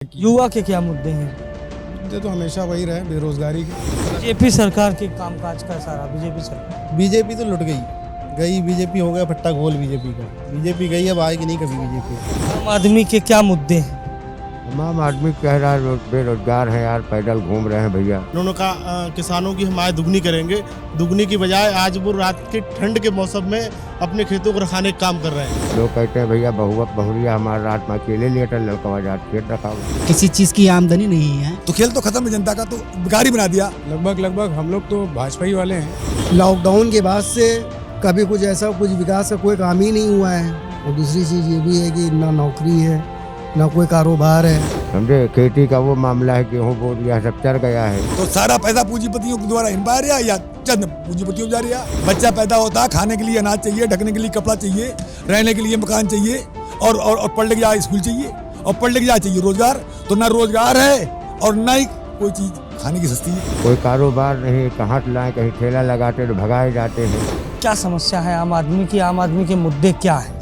युवा के क्या मुद्दे हैं? मुद्दे तो हमेशा वही रहे, बेरोजगारी के। बीजेपी सरकार के कामकाज का सारा बीजेपी सरकार बीजेपी तो लुट गई बीजेपी हो गया फट्टा गोल बीजेपी का। बीजेपी गई, अब आएगी नहीं कभी बीजेपी। आम आदमी के क्या मुद्दे हैं? तमाम आदमी कह रहा है बेरोजगार है यार, पैदल घूम रहे हैं भैया। उन्होंने कहा किसानों की हम आय दुगनी करेंगे। दुगनी की बजाय आज वो रात के ठंड के मौसम में अपने खेतों को रखाने का काम कर रहे हैं। लोग कहते हैं भैया बहुरिया हमारा रात में अकेले लेटर लड़का जात खेत रखा हुआ। किसी चीज की आमदनी नहीं है तो खेल तो खत्म है, जनता का तो बेकारी बना दिया। लगभग हम लोग तो भाजपा ही वाले हैं। लॉकडाउन के बाद से कभी कुछ ऐसा कुछ विकास का कोई काम ही नहीं हुआ है। और दूसरी चीज़ ये भी है कि ना नौकरी है ना कोई कारोबार है। समझे, खेती का वो मामला है, गेहूँ बो दिया सब चल गया है। तो सारा पैसा पूंजीपतियों के द्वारा इन पा रहा या चंद पूंजीपतियों जा रहा। बच्चा पैदा होता, खाने के लिए अनाज चाहिए, ढकने के लिए कपड़ा चाहिए, रहने के लिए मकान चाहिए और पढ़ने के लिए स्कूल चाहिए और पढ़ने के लिए चाहिए रोजगार। तो ना रोजगार है और ना ही कोई चीज खाने की सस्ती है। कोई कारोबार नहीं, कहाँ से लाए, कहीं ठेला लगाते तो भगाए जाते हैं। क्या समस्या है आम आदमी की? आम आदमी के मुद्दे क्या है?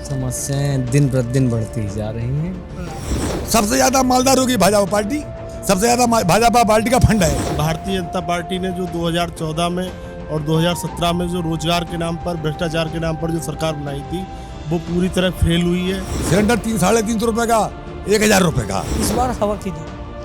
समस्याएं दिन प्रतिदिन बढ़ती ही जा रही हैं। सबसे ज्यादा मालदार होगी भाजपा पार्टी। सबसे ज्यादा भाजपा पार्टी का फंड है। भारतीय जनता पार्टी ने जो 2014 में और 2017 में जो रोजगार के नाम पर, भ्रष्टाचार के नाम पर जो सरकार बनाई थी, वो पूरी तरह फेल हुई है। सिलेंडर 300-350 रुपए का, 1000 रुपए का। इस बार हवा की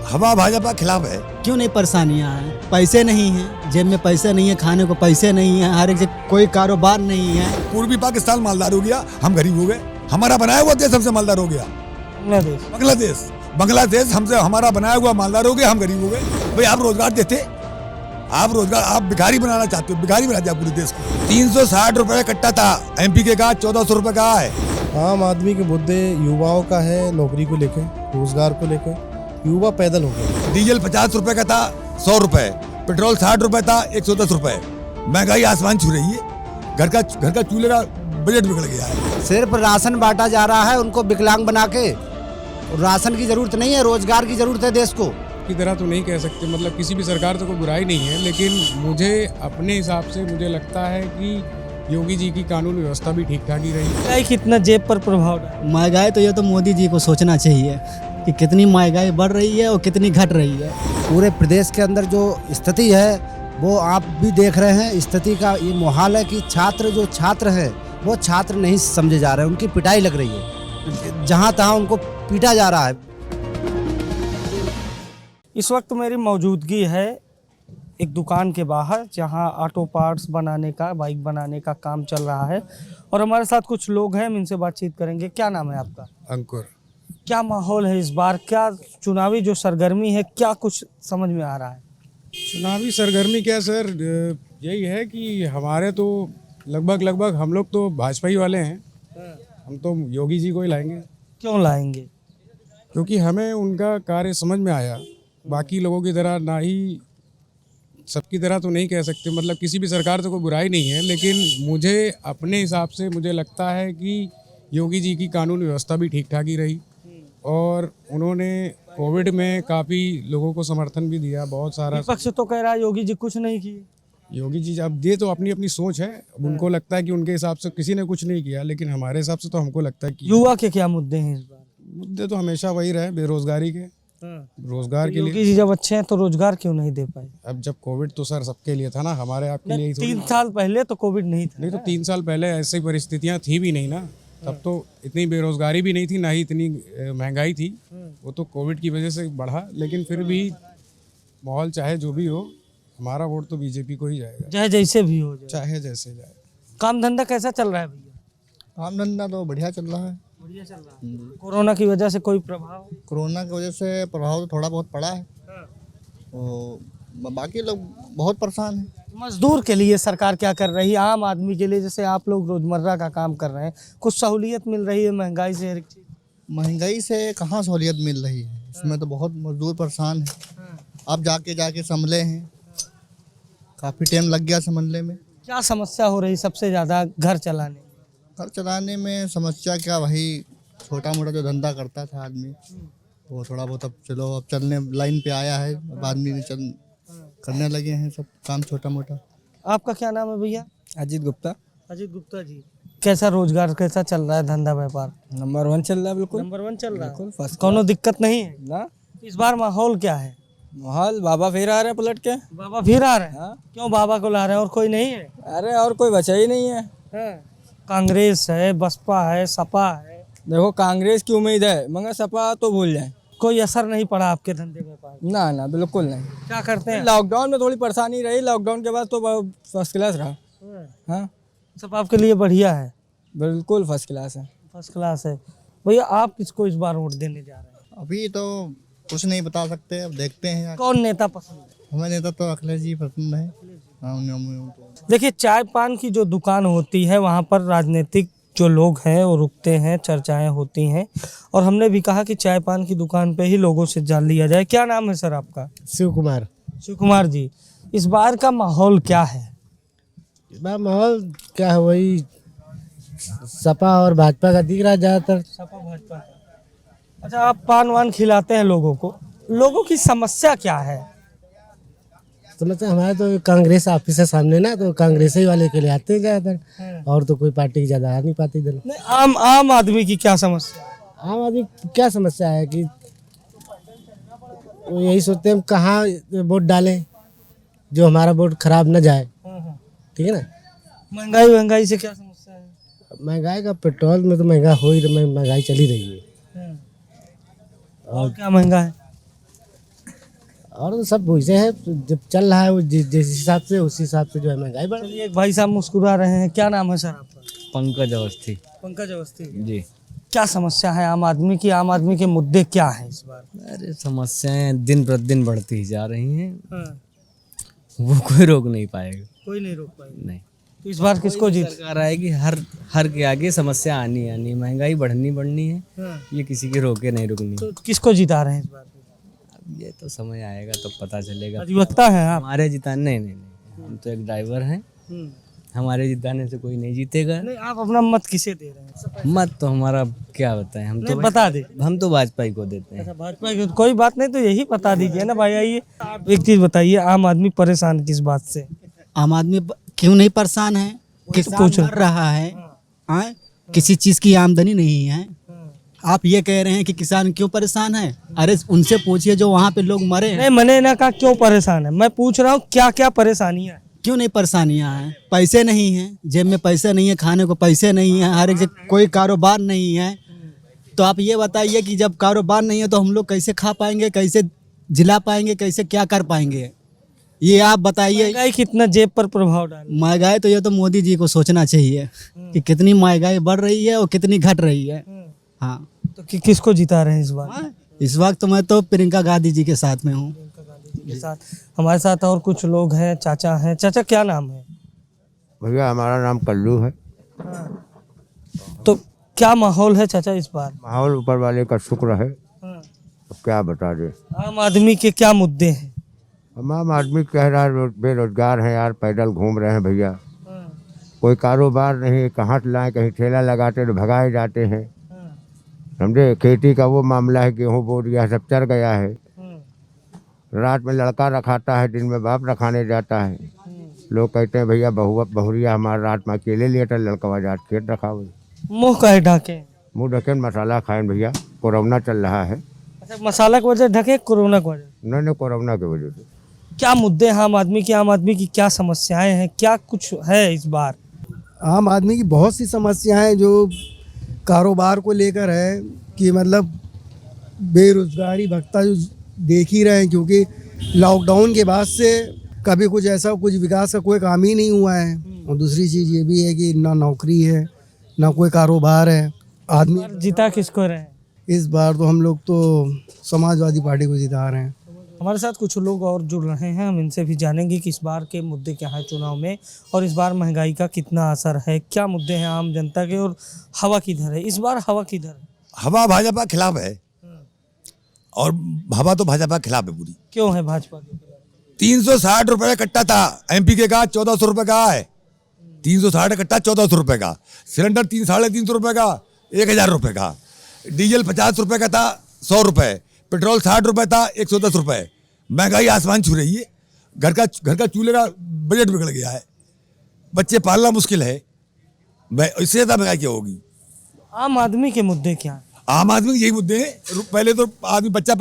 हवा भाजपा खिलाफ है। क्यों नहीं परेशानियां हैं? पैसे नहीं हैं, जेब में पैसे नहीं है, खाने को पैसे नहीं है, हर एक जगह कोई कारोबार नहीं है। पूर्वी पाकिस्तान मालदार हो गया, हम गरीब हो गए। हमारा बनाया हुआ देश हमसे मालदार हो गया। बांग्लादेश हमसे, हमारा बनाया हुआ मालदार हो गया, हम गरीब हो गए। भाई आप रोजगार देते, आप भिखारी बनाना चाहते हो, भिखारी बना दिया पूरे देश को। 360 रुपए कट्टा था एमपी के का, 1400 रुपए का है। आम आदमी के मुद्दे युवाओं का है, नौकरी को लेकर, रोजगार को लेकर। युवा पैदल हो गए। डीजल 50 रुपए का था 100 रुपए, पेट्रोल 60 रुपए था 110 रुपए। महंगाई आसमान छू रही है। घर का चूल्हे का बजट बिगड़ गया है। सिर्फ राशन बांटा जा रहा है उनको विकलांग बना के। राशन की जरूरत नहीं है, रोजगार की जरूरत है देश को। की तरह तो नहीं कह सकते, मतलब किसी भी सरकार से कोई बुराई नहीं है, लेकिन मुझे अपने हिसाब से मुझे लगता है कि योगी जी की कानून व्यवस्था भी ठीक ठाक ही रही। महंगाई कितना जेब पर प्रभाव डाला? महंगाई तो ये तो मोदी जी को सोचना चाहिए कि कितनी महंगाई बढ़ रही है और कितनी घट रही है। पूरे प्रदेश के अंदर जो स्थिति है वो आप भी देख रहे हैं। स्थिति का ये मुहाल है कि छात्र है वो छात्र नहीं समझे जा रहे हैं, उनकी पिटाई लग रही है, जहाँ तहाँ उनको पीटा जा रहा है। इस वक्त मेरी मौजूदगी है एक दुकान के बाहर, जहां ऑटो पार्ट्स बनाने का, बाइक बनाने का काम चल रहा है और हमारे साथ कुछ लोग हैं, हम इनसे बातचीत करेंगे। क्या नाम है आपका? अंकुर। क्या माहौल है इस बार? क्या चुनावी जो सरगर्मी है, क्या कुछ समझ में आ रहा है? चुनावी सरगर्मी क्या सर, यही है कि हमारे तो लगभग हम लोग तो भाजपा ही वाले हैं। हम तो योगी जी को ही लाएंगे। क्यों लाएंगे? क्योंकि हमें उनका कार्य समझ में आया। बाकी लोगों की तरह ना ही, सबकी तरह तो नहीं कह सकते, मतलब किसी भी सरकार से कोई बुराई नहीं है, लेकिन मुझे अपने हिसाब से मुझे लगता है कि योगी जी की कानून व्यवस्था भी ठीक ठाक ही रही और उन्होंने कोविड में काफ़ी लोगों को समर्थन भी दिया, बहुत सारा। विपक्ष तो कह रहा है योगी जी कुछ नहीं किए। योगी जी, अब ये तो अपनी अपनी सोच है। उनको लगता है कि उनके हिसाब से किसी ने कुछ नहीं किया, लेकिन हमारे हिसाब से तो हमको लगता है कि युवा के क्या मुद्दे हैं इस बार? मुद्दे तो हमेशा वही रहे, बेरोजगारी के। रोजगार के योगी लिए जी जब अच्छे हैं तो रोजगार क्यों नहीं दे पाए? अब जब कोविड तो सर सबके लिए था ना, हमारे आपके लिए ही थोड़ी। 3 साल पहले तो कोविड नहीं था। नहीं तो 3 साल पहले ऐसी परिस्थितियां थी भी नहीं ना, तब तो इतनी बेरोजगारी भी नहीं थी, ना ही इतनी महंगाई थी। वो तो कोविड की वजह से बढ़ा, लेकिन फिर भी माहौल चाहे जो भी हो, हमारा वोट तो बीजेपी को ही जाएगा, चाहे जैसे भी हो जाए। चाहे जैसे जाए। काम धंधा कैसा चल रहा है भैया? काम धंधा तो बढ़िया चल रहा है। बढ़िया चल रहा है। कोरोना की वजह से कोई प्रभाव? कोरोना की वजह से प्रभाव तो थोड़ा बहुत पड़ा है। बाकी लोग बहुत परेशान हैं। मजदूर के लिए सरकार क्या कर रही है? आम आदमी के लिए, जैसे आप लोग रोजमर्रा का काम कर रहे हैं, कुछ सहूलियत मिल रही है महंगाई से? हर एक चीज महंगाई से कहाँ सहूलियत मिल रही है, इसमें तो बहुत मजदूर परेशान है। आप जाके संभले हैं, काफ़ी टाइम लग गया संभलने में। क्या समस्या हो रही सबसे ज़्यादा घर चलाने में? घर चलाने में समस्या क्या, वही छोटा मोटा जो धंधा करता था आदमी, वो थोड़ा बहुत अब चलो, अब चलने लाइन पे आया है। अब आदमी ने करने लगे हैं सब काम छोटा मोटा। आपका क्या नाम है भैया? अजीत गुप्ता। अजीत गुप्ता जी, कैसा रोजगार कैसा चल रहा है, धंधा व्यापार? नंबर 1 चल रहा है, बिल्कुल नंबर 1 चल रहा है, बिल्कुल फर्स्ट कोनो दिक्कत नहीं है? ना। इस बार माहौल क्या है? माहौल बाबा फिर आ रहे हैं पलट के। बाबा फिर आ रहे हैं? हाँ। क्यों बाबा को ला रहे हैं और कोई नहीं है? अरे और कोई बचा ही नहीं है। हाँ। कांग्रेस है, बसपा है, सपा है, देखो कांग्रेस की उम्मीद है मगर सपा तो भूल जाए। कोई असर नहीं पड़ा आपके धंधे व्यापार? ना ना बिल्कुल नहीं। क्या करते हैं? लॉकडाउन में थोड़ी परेशानी रही, लॉकडाउन के बाद तो फर्स्ट क्लास रहा। हाँ सब आपके लिए बढ़िया है, बिल्कुल फर्स्ट क्लास है। फर्स्ट क्लास है। भैया आप किसको इस बार वोट देने जा रहे हैं? अभी तो कुछ नहीं बता सकते, अब देखते हैं। कौन नेता पसंद है? हमें नेता तो अखिलेश जी पसंद है। हाँ, उन्हें देखिए, चाय पान की जो दुकान होती है वहाँ पर राजनीतिक जो लोग हैं वो रुकते हैं, चर्चाएं होती हैं, और हमने भी कहा कि चाय पान की दुकान पे ही लोगों से जान लिया जाए। क्या नाम है सर आपका? शिव कुमार। शिव कुमार जी, इस बार का माहौल क्या है? इस बार माहौल क्या है, वही सपा और भाजपा का दिख रहा है ज़्यादातर। सपा भाजपा का। अच्छा, आप पान वान खिलाते हैं लोगों को, लोगों की समस्या क्या है? समझते हमारे तो कांग्रेस ऑफिस है सामने ना, तो कांग्रेस ही वाले के लिए आते हैं ज़्यादातर, और तो कोई पार्टी की ज़्यादा आ नहीं पाती इधर। नहीं, आम आदमी की क्या समस्या है? आम आदमी क्या समस्या है कि वो यही सोचते हैं कहाँ वोट डालें जो हमारा वोट खराब न जाए। ठीक है ना। महंगाई से क्या समस्या है? महंगाई का पेट्रोल में तो महंगा हो ही, महंगाई चली रही है। और क्या महंगा है? और तो सब वैसे है, जब चल रहा है वो जिस हिसाब से, उस हिसाब से जो है महंगाई बढ़ रही है। चलिए, एक भाई साहब मुस्कुरा रहे हैं। क्या नाम है सर आपका? पंकज अवस्थी पंकज अवस्थी जी। क्या समस्या है आम आदमी की? आम आदमी के मुद्दे क्या हैं इस बार? अरे समस्याएं दिन प्रतिदिन बढ़ती ही जा रही हैं, वो कोई रोक नहीं पाएगा। कोई नहीं रोक पाएगा। नहीं, तो इस बार किसको जीत? सरकार आएगी, हर के आगे समस्या आनी महंगाई बढ़नी है, ये किसी के रोके नहीं रुकनी। तो किसको जिता रहे हैं इस बार? अब ये तो समय आएगा तो पता चलेगा। अधिवक्ता हैं आप? हमारे जिताने नहीं, हम तो एक ड्राइवर हैं, हमारे जिताने से कोई नहीं जीतेगा। नहीं, आप अपना मत किसे दे रहे हैं? मत तो हमारा क्या बताएं, हम तो बता दे। हम तो भाजपा को देते हैं। अच्छा, भाजपा की कोई बात नहीं, तो यही बता दीजिए ना भाई। आइए, आप एक चीज बताइए, आम आदमी परेशान है किस बात से? आम आदमी क्यों नहीं परेशान है? किसान मर रहा है, किसी चीज की आमदनी नहीं है। आप ये कह रहे हैं कि किसान क्यों परेशान है? अरे उनसे पूछिए जो वहाँ पे लोग मरे हैं। नहीं, मैंने ना कहा क्यों परेशान है, मैं पूछ रहा हूँ क्या क्या परेशानियाँ हैं? क्यों नहीं परेशानियाँ हैं? पैसे नहीं हैं, जेब में पैसे नहीं है, खाने को पैसे नहीं है, हर एक जगह कोई कारोबार नहीं है। तो आप ये बताइए कि जब कारोबार नहीं है तो हम लोग कैसे खा पाएंगे, कैसे जिला पाएंगे, कैसे क्या कर पाएंगे? ये आप बताइए। महंगाई कितना जेब पर प्रभाव डाल? महंगाई तो ये तो मोदी जी को सोचना चाहिए कि कितनी महंगाई बढ़ रही है और कितनी घट रही है। हाँ, तो किसको जिता रहे हैं इस बार? इस वक्त मैं तो प्रियंका गांधी जी के साथ में हूँ। के साथ हमारे साथ और कुछ लोग हैं, चाचा हैं। चाचा क्या नाम है? भैया हमारा नाम कल्लू है। तो क्या माहौल है चाचा इस बार? माहौल ऊपर वाले का शुक्र है, अब क्या बता दे। आम आदमी के क्या मुद्दे हैं? आम आदमी कह रहा है बेरोजगार है यार, पैदल घूम रहे हैं भैया, कोई कारोबार नहीं, कहाँ लाए, कहीं ठेला लगाते तो भगाए जाते हैं। समझे, खेती का वो मामला है, गेहूँ बो दिया, सब चर गया है। रात में लड़का रखाता है, दिन में बाप रखाने जाता है। लोग कहते हैं भैया बहुरिया हमारा रात में अकेले लेटा, लड़का जाट खेत रखा हुआ। मुँह कहे ढके? मुँह ढके मसाला खाएं भैया, कोरोना चल रहा है। अच्छा, मसाला की वजह ढके, कोरोना की वजह? नहीं, कोरोना की वजह से। क्या मुद्दे हैं आम आदमी की? आम आदमी की क्या समस्याएं हैं? क्या कुछ है इस बार? आम आदमी की बहुत सी समस्याएं जो कारोबार को लेकर है, कि मतलब बेरोजगारी भत्ता जो देख ही रहे हैं, क्योंकि लॉकडाउन के बाद से कभी कुछ ऐसा कुछ विकास का कोई काम ही नहीं हुआ है। और दूसरी चीज़ ये भी है कि ना नौकरी है, ना कोई कारोबार है। आदमी जीता किसको रहे हैं इस बार? तो हम लोग तो समाजवादी पार्टी को जिता रहे हैं। हमारे साथ कुछ लोग और जुड़ रहे हैं, हम इनसे भी जानेंगे कि इस बार के मुद्दे क्या हैं चुनाव में, और इस बार महंगाई का कितना असर है, क्या मुद्दे हैं आम जनता के, और हवा किधर है इस बार? हवा किधर है? हवा भाजपा खिलाफ है, और हवा तो भाजपा खिलाफ है पूरी। क्यों है भाजपा के खिलाफ? 360 रुपये कट्टा था, एमपी के का 1400 रुपये का है। 360 कट्टा 1400 रुपये का, सिलेंडर 300-350 रुपये का, 1000 रुपये का, डीजल 50 रुपये का था 100 रुपये, पेट्रोल 60 रुपये था 110 रुपये। महंगाई आसमान छू रही है। घर का चूल्हे का बजट बिगड़ गया है, बच्चे पालना मुश्किल है। इससे ज़्यादा महंगाई क्या होगी? आम आदमी के मुद्दे क्या हैं? आम आदमी के यही मुद्दे हैं। पहले तो आदमी बच्चा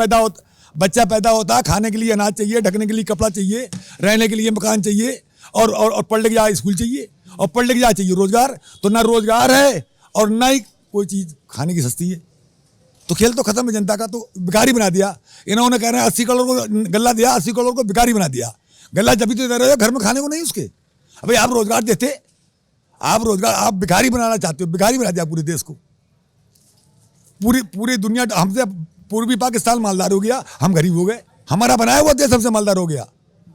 पैदा होता, खाने के लिए अनाज चाहिए, ढकने के लिए कपड़ा चाहिए, रहने के लिए मकान चाहिए, और पढ़ने के लिए स्कूल चाहिए, और पढ़ने के लिए चाहिए रोजगार। तो ना रोजगार है और ना ही कोई चीज़ खाने की सस्ती है। तो खेल तो खत्म है जनता का, तो भिखारी बना दिया इन्होंने। कह रहे हैं 80 करोड़ को गल्ला दिया, 80 करोड़ को भिखारी बना दिया। गल्ला जब भी तो दे रहे हो, घर में खाने को नहीं उसके। अबे आप रोजगार देते, आप भिखारी बनाना चाहते हो, भिखारी बना दिया पूरे देश को। पूरी दुनिया हमसे, पूर्वी पाकिस्तान मालदार हो गया, हम गरीब हो गए। हमारा बनाया हुआ देश हमसे मालदार हो गया।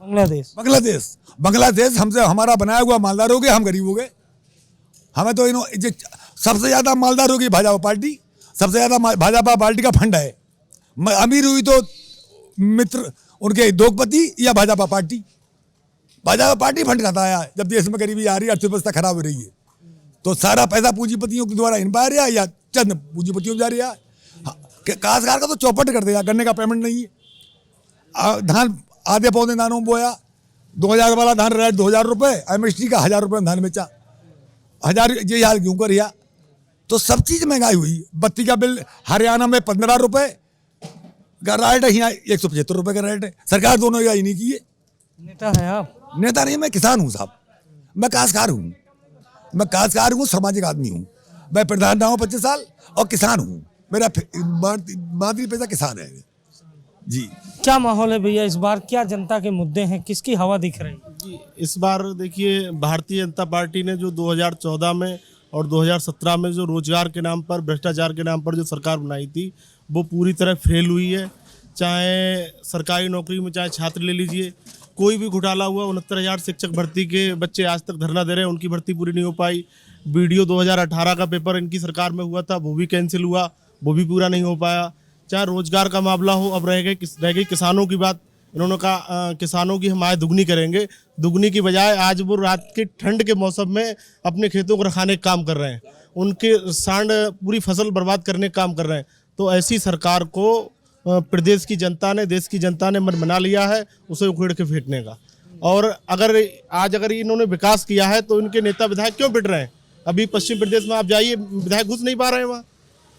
बांग्लादेश हमसे, हमारा बनाया हुआ मालदार हो गया, हम गरीब हो गए। हमें तो सबसे ज़्यादा मालदार हो गई भाजपा पार्टी। सबसे ज़्यादा भाजपा पार्टी का फंड है। अमीर हुई तो मित्र उनके उद्योगपति या भाजपा पार्टी फंड खाता है। जब देश में गरीबी आ रही है, अर्थव्यवस्था खराब हो रही है, तो सारा पैसा पूंजीपतियों के द्वारा इन पा रहा है या चंद पूंजीपतियों जा रहा है। काश्तकार का तो चौपट कर दिया, गन्ने का पेमेंट नहीं है। धान आधे पौधे दानों में बोया, 2000 वाला धान रेट 2000 रुपये, एमएसटी का 1000 रुपये में धान बेचा, 1000 ये हाल क्यों कर रिया? तो सब चीज़ महंगाई हुई। बत्ती का बिल हरियाणा में 15 रुपये का रेट है, यहाँ 175 रुपये का रेट है। सरकार दोनों ही नहीं की है। नेता है आप? नेता नहीं, मैं किसान हूँ साहब, मैं काश्तकार हूँ, सामाजिक आदमी हूँ। मैं प्रधान रहा हूँ 25 साल और किसान हूँ। मेरा मातृ पेशा किसान है जी। क्या माहौल है भैया इस बार? क्या जनता के मुद्दे हैं? किसकी हवा दिख रही है? जी, इस बार देखिए, भारतीय जनता पार्टी ने जो 2014 में और 2017 में जो रोजगार के नाम पर, भ्रष्टाचार के नाम पर जो सरकार बनाई थी, वो पूरी तरह फेल हुई है। चाहे सरकारी नौकरी में, चाहे छात्र ले लीजिए, कोई भी घोटाला हुआ। 69,000 शिक्षक भर्ती के बच्चे आज तक धरना दे रहे हैं, उनकी भर्ती पूरी नहीं हो पाई। वीडियो 2018 का पेपर इनकी सरकार में हुआ था, वो भी कैंसिल हुआ, वो भी पूरा नहीं हो पाया। चाहे रोजगार का मामला हो, अब रह गई किसानों की बात। इन्होंने कहा किसानों की हम आय दुगनी करेंगे, दुगनी की बजाय आज वो रात के ठंड के मौसम में अपने खेतों को रखाने का काम कर रहे हैं। उनके सांड पूरी फसल बर्बाद करने का काम कर रहे हैं। तो ऐसी सरकार को प्रदेश की जनता ने, देश की जनता ने मन बना लिया है उसे उखेड़ के फेंकने का। और अगर इन्होंने विकास किया है तो इनके नेता विधायक क्यों पिट रहे हैं? अभी पश्चिम प्रदेश में आप जाइए, विधायक घुस नहीं पा रहे हैं वहाँ।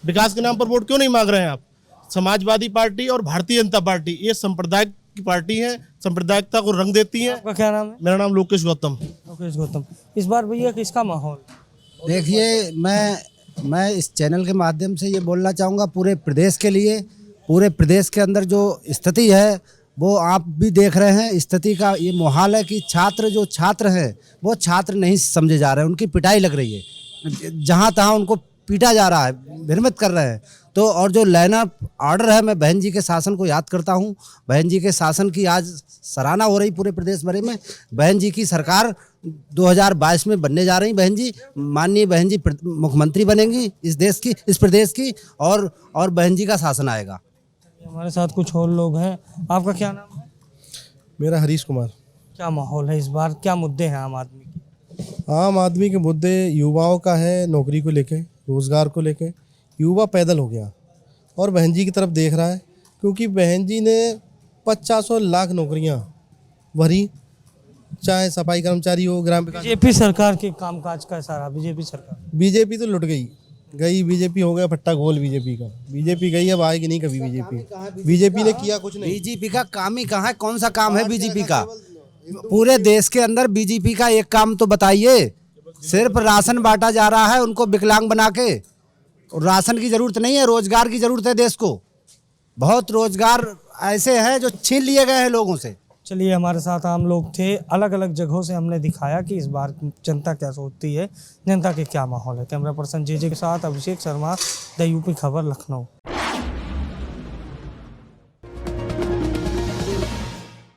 विकास के नाम पर वोट क्यों नहीं मांग रहे हैं आप? समाजवादी पार्टी और भारतीय जनता पार्टी ये सांप्रदायिक की पार्टी है, सांप्रदायिकता को रंग देती है। आपका क्या नाम है? मेरा नाम लोकेश गौतम। इस बार भैया किसका माहौल? देखिए, मैं इस चैनल के माध्यम से ये बोलना चाहूँगा पूरे प्रदेश के लिए। पूरे प्रदेश के अंदर जो स्थिति है वो आप भी देख रहे हैं। स्थिति का ये मुहाल है कि छात्र हैं वो छात्र नहीं समझे जा रहे हैं, उनकी पिटाई लग रही है। जहाँ तहाँ उनको पीटा जा रहा है, भ्रमित कर रहे हैं। तो और जो लाइन ऑफ ऑर्डर है, मैं बहन जी के शासन को याद करता हूँ। बहन जी के शासन की आज सराहना हो रही पूरे प्रदेश भर में। बहन जी की सरकार 2022 में बनने जा रही। बहन जी, माननीय बहन जी मुख्यमंत्री बनेंगी इस देश की, इस प्रदेश की, और बहन जी का शासन आएगा। हमारे साथ कुछ और लोग हैं। आपका क्या नाम है? मेरा हरीश कुमार। क्या माहौल है इस बार? क्या मुद्दे हैं आम आदमी के? आम आदमी के मुद्दे युवाओं का है, नौकरी को लेके, रोज़गार को लेके। युवा पैदल हो गया और बहन जी की तरफ देख रहा है, क्योंकि बहन जी ने 50 लाख नौकरियां भरी, चाहे सफाई कर्मचारी हो, ग्राम विकास। बीजेपी सरकार के कामकाज का सारा बीजेपी तो लुट गई। बीजेपी हो गया फट्टा घोल बीजेपी का। बीजेपी गई, अब आएगी नहीं कभी बीजेपी ने किया कुछ नहीं। बीजेपी का काम ही कहाँ है? कौन सा काम है बीजेपी का? पूरे देश के अंदर बीजेपी का एक काम तो बताइए। सिर्फ राशन बांटा जा रहा है उनको विकलांग बना के। राशन की जरूरत नहीं है, रोजगार की जरूरत है देश को। बहुत रोजगार ऐसे हैं जो छीन लिए गए हैं लोगों से। चलिए, हमारे साथ आम लोग थे। अलग अलग जगहों से हमने दिखाया कि इस बार जनता क्या सोचती है, जनता के क्या माहौल है। कैमरा पर्सन जे के साथ अभिषेक शर्मा, द यूपी खबर, लखनऊ।